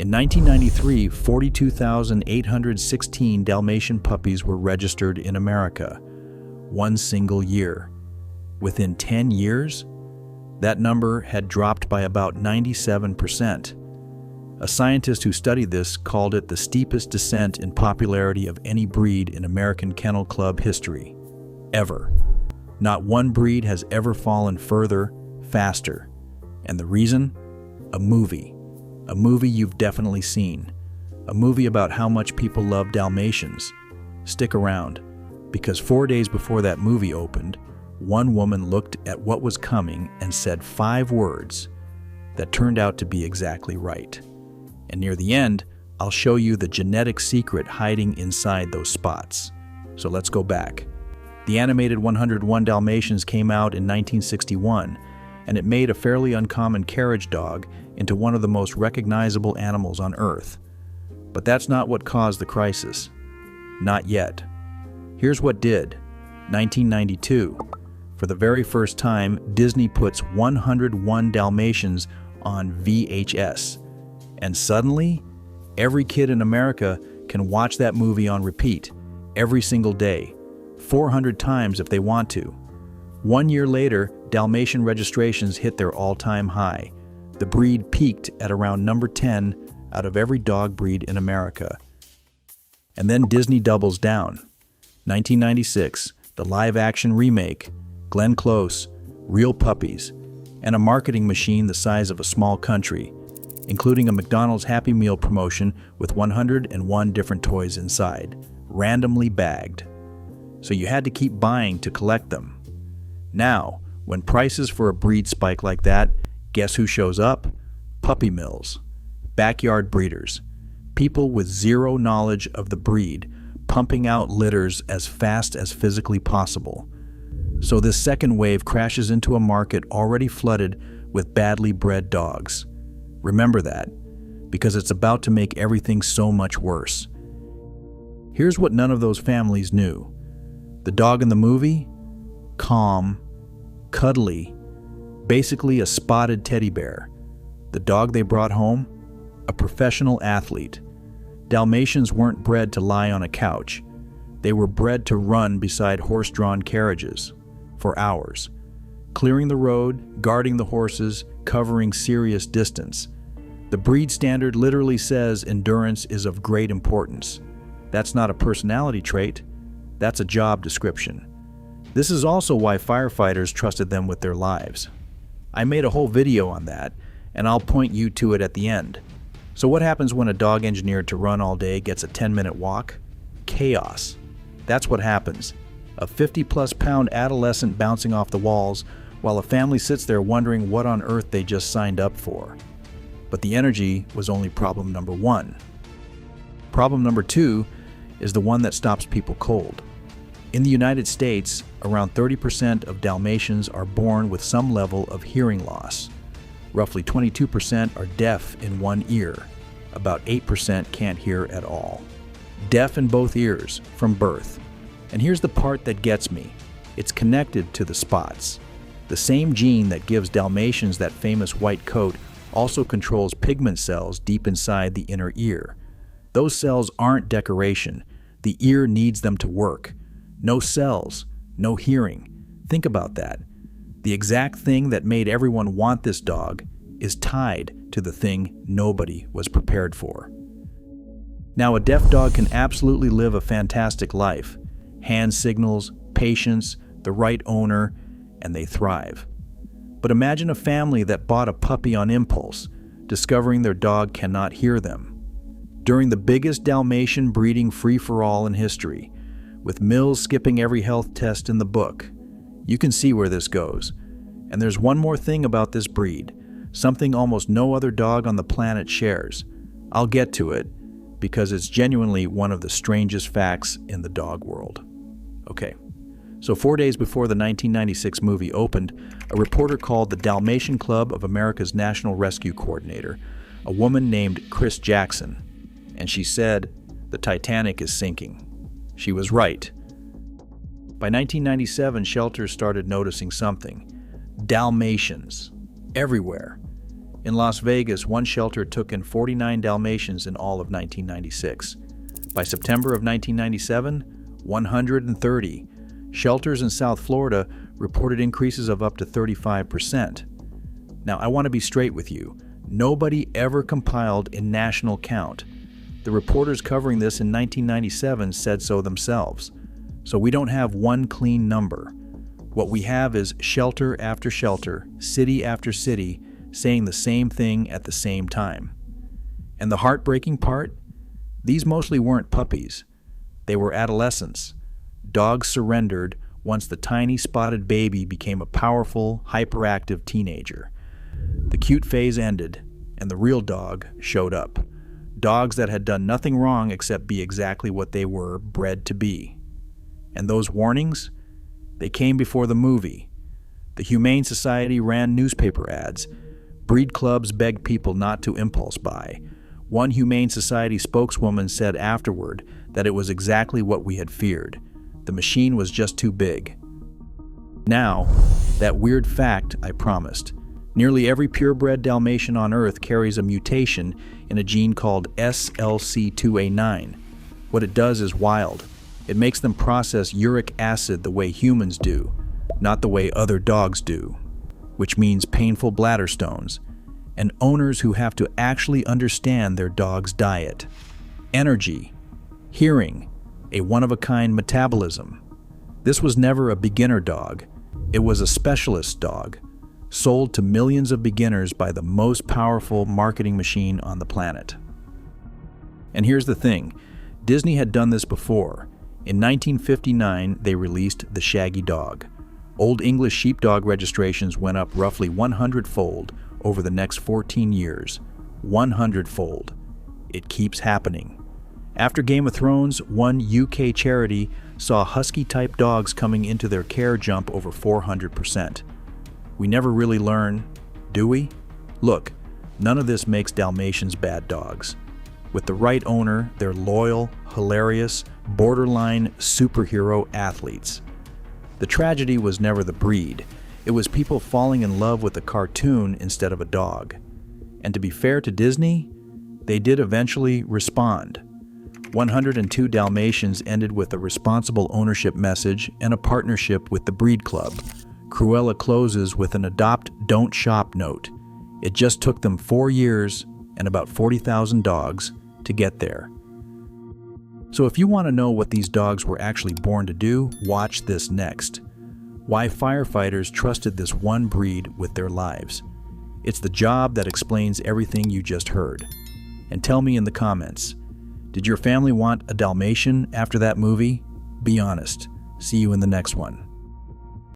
In 1993, 42,816 Dalmatian puppies were registered in America, one single year. Within 10 years, that number had dropped by about 97%. A scientist who studied this called it the steepest descent in popularity of any breed in American Kennel Club history, ever. Not one breed has ever fallen further, faster. And the reason? A movie. A movie you've definitely seen. A movie about how much people love Dalmatians. Stick around, because 4 days before that movie opened, one woman looked at what was coming and said 5 words that turned out to be exactly right. And near the end, I'll show you the genetic secret hiding inside those spots. So let's go back. The animated 101 Dalmatians came out in 1961, and it made a fairly uncommon carriage dog into one of the most recognizable animals on Earth. But that's not what caused the crisis. Not yet. Here's what did. 1992. For the very first time, Disney puts 101 Dalmatians on VHS. And suddenly, every kid in America can watch that movie on repeat, every single day, 400 times if they want to. 1 year later, Dalmatian registrations hit their all-time high. The breed peaked at around number 10 out of every dog breed in America. And then Disney doubles down. 1996, the live-action remake, Glenn Close, Real Puppies, and a marketing machine the size of a small country, including a McDonald's Happy Meal promotion with 101 different toys inside, randomly bagged. So you had to keep buying to collect them. Now, when prices for a breed spike like that, guess who shows up? Puppy mills, backyard breeders, people with zero knowledge of the breed, pumping out litters as fast as physically possible. So this second wave crashes into a market already flooded with badly bred dogs. Remember that, because it's about to make everything so much worse. Here's what none of those families knew. The dog in the movie? Calm, cuddly, basically a spotted teddy bear. The dog they brought home? A professional athlete. Dalmatians weren't bred to lie on a couch. They were bred to run beside horse-drawn carriages for hours, clearing the road, guarding the horses, covering serious distance. The breed standard literally says endurance is of great importance. That's not a personality trait, that's a job description. This is also why firefighters trusted them with their lives. I made a whole video on that, and I'll point you to it at the end. So what happens when a dog engineered to run all day gets a 10-minute walk? Chaos. That's what happens. A 50-plus pound adolescent bouncing off the walls while a family sits there wondering what on earth they just signed up for. But the energy was only problem number 1. Problem number 2 is the one that stops people cold. In the United States, around 30% of Dalmatians are born with some level of hearing loss. Roughly 22% are deaf in one ear. About 8% can't hear at all. Deaf in both ears from birth. And here's the part that gets me. It's connected to the spots. The same gene that gives Dalmatians that famous white coat also controls pigment cells deep inside the inner ear. Those cells aren't decoration. The ear needs them to work. No cells, no hearing. Think about that. The exact thing that made everyone want this dog is tied to the thing nobody was prepared for. Now, a deaf dog can absolutely live a fantastic life. Hand signals, patience, the right owner, and they thrive. But imagine a family that bought a puppy on impulse, discovering their dog cannot hear them. During the biggest Dalmatian breeding free-for-all in history, with Mills skipping every health test in the book, you can see where this goes. And there's one more thing about this breed, something almost no other dog on the planet shares. I'll get to it, because it's genuinely one of the strangest facts in the dog world. Okay, so 4 days before the 1996 movie opened, a reporter called the Dalmatian Club of America's National Rescue Coordinator, a woman named Chris Jackson, and she said, "The Titanic is sinking." She was right. By 1997, shelters started noticing something. Dalmatians. Everywhere. In Las Vegas, one shelter took in 49 Dalmatians in all of 1996. By September of 1997, 130. Shelters in South Florida reported increases of up to 35%. Now, I want to be straight with you. Nobody ever compiled a national count. The reporters covering this in 1997 said so themselves. So we don't have one clean number. What we have is shelter after shelter, city after city, saying the same thing at the same time. And the heartbreaking part? These mostly weren't puppies. They were adolescents. Dogs surrendered once the tiny spotted baby became a powerful, hyperactive teenager. The cute phase ended, and the real dog showed up. Dogs that had done nothing wrong except be exactly what they were bred to be. And those warnings? They came before the movie. The Humane Society ran newspaper ads. Breed clubs begged people not to impulse buy. One Humane Society spokeswoman said afterward that it was exactly what we had feared. The machine was just too big. Now, that weird fact I promised. Nearly every purebred Dalmatian on Earth carries a mutation in a gene called SLC2A9. What it does is wild. It makes them process uric acid the way humans do, not the way other dogs do, which means painful bladder stones, and owners who have to actually understand their dog's diet, energy, hearing, a one-of-a-kind metabolism. This was never a beginner dog. It was a specialist dog, sold to millions of beginners by the most powerful marketing machine on the planet. And here's the thing, Disney had done this before. In 1959, they released the Shaggy Dog. Old English sheepdog registrations went up roughly 100-fold over the next 14 years. 100-fold. It keeps happening. After Game of Thrones, one UK charity saw husky-type dogs coming into their care jump over 400%. We never really learn, do we? Look, none of this makes Dalmatians bad dogs. With the right owner, they're loyal, hilarious, borderline superhero athletes. The tragedy was never the breed. It was people falling in love with a cartoon instead of a dog. And to be fair to Disney, they did eventually respond. 102 Dalmatians ended with a responsible ownership message and a partnership with the Breed Club. Cruella closes with an adopt, don't shop note. It just took them 4 years and about 40,000 dogs to get there. So if you want to know what these dogs were actually born to do, watch this next. Why firefighters trusted this one breed with their lives. It's the job that explains everything you just heard. And tell me in the comments, did your family want a Dalmatian after that movie? Be honest. See you in the next one.